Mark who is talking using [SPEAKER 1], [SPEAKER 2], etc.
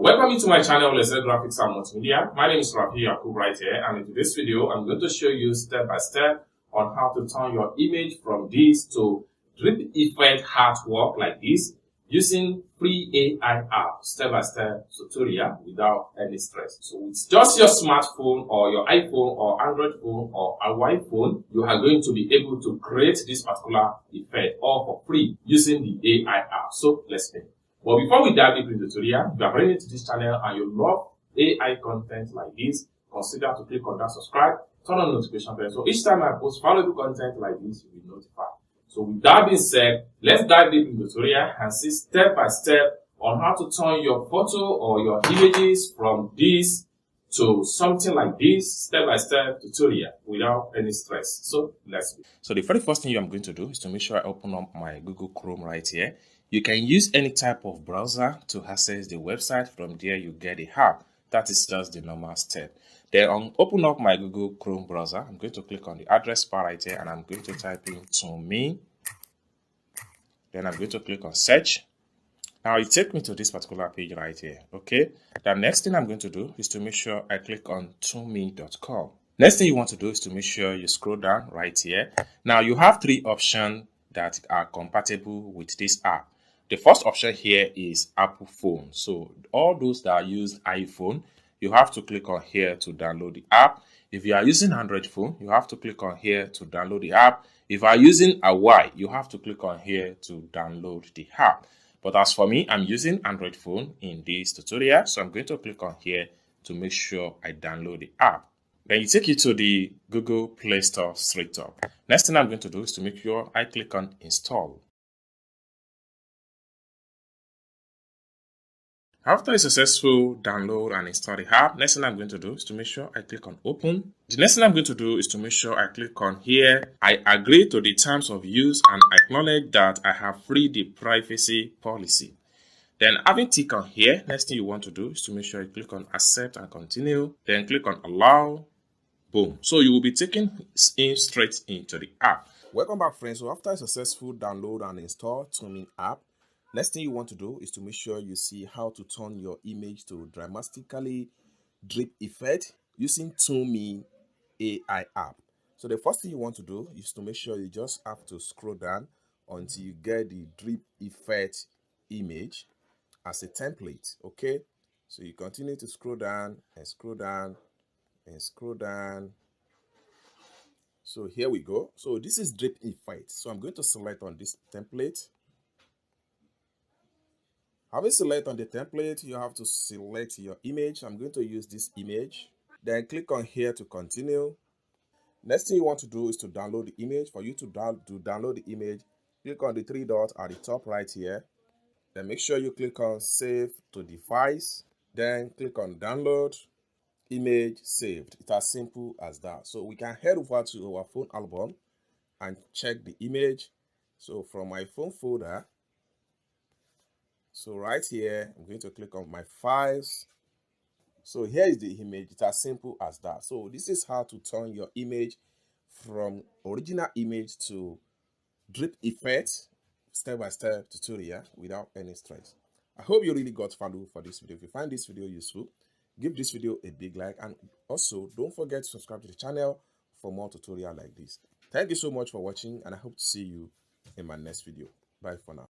[SPEAKER 1] Welcome to my channel, Let's Say Graphics and Multimedia. My name is Rafi Yakub right here, and in this video, I'm going to show you step by step on how to turn your image from this to drip effect artwork like this using free AI app, step by step tutorial without any stress. So with just your smartphone or your iPhone or Android phone or a Wi-Fi phone, you are going to be able to create this particular effect all for free using the AI app. So let's begin. But before we dive into the tutorial, if you are brand new to this channel and you love AI content like this, consider to click on that subscribe, turn on notification bell. So each time I post valuable content like this, you'll be notified. So with that being said, let's dive deep into the tutorial and see step by step on how to turn your photo or your images from this to something like this, step by step tutorial without any stress. So let's begin. So the very first thing I'm going to do is to make sure I open up my Google Chrome right here. You can use any type of browser to access the website. From there, you get the app. That is just the normal step. Then open up my Google Chrome browser. I'm going to click on the address bar right here and I'm going to type in ToonMe. Then I'm going to click on search. Now it takes me to this particular page right here. Okay. The next thing I'm going to do is to make sure I click on ToonMe.com. Next thing you want to do is to make sure you scroll down right here. Now you have three options that are compatible with this app. The first option here is Apple phone. So all those that use iPhone, you have to click on here to download the app. If you are using Android phone, you have to click on here to download the app. If you are using a Y, you have to click on here to download the app. But as for me, I'm using Android phone in this tutorial, so I'm going to click on here to make sure I download the app. Then you take you to the Google Play Store straight up. Next thing I'm going to do is to make sure I click on install. After a successful download and install the app, next thing I'm going to do is to make sure I click on open. The next thing I'm going to do is to make sure I click on here. I agree to the terms of use and acknowledge that I have freed the privacy policy. Then having tick on here, next thing you want to do is to make sure you click on accept and continue. Then click on allow. Boom. So you will be taken in straight into the app. Welcome back, friends. So after a successful download and install ToonMe app, next thing you want to do is to make sure you see how to turn your image to dramatically drip effect using ToonMe AI app. So the first thing you want to do is to make sure you just have to scroll down until you get the drip effect image as a template. Okay, so you continue to scroll down and scroll down and scroll down. So here we go. So this is drip effect. So I'm going to select on this template. Having selected on the template, you have to select your image. I'm going to use this image. Then click on here to continue. Next thing you want to do is to download the image. For you to download the image, click on the three dots at the top right here. Then make sure you click on save to device. Then click on download, image saved. It's as simple as that. So we can head over to our phone album and check the image. So from my phone folder, so right here, I'm going to click on my files. So here is the image. It's as simple as that. So this is how to turn your image from original image to drip effect step-by-step tutorial without any stress. I hope you really got value for this video. If you find this video useful, give this video a big like, and also don't forget to subscribe to the channel for more tutorial like this. Thank you so much for watching, and I hope to see you in my next video. Bye for now.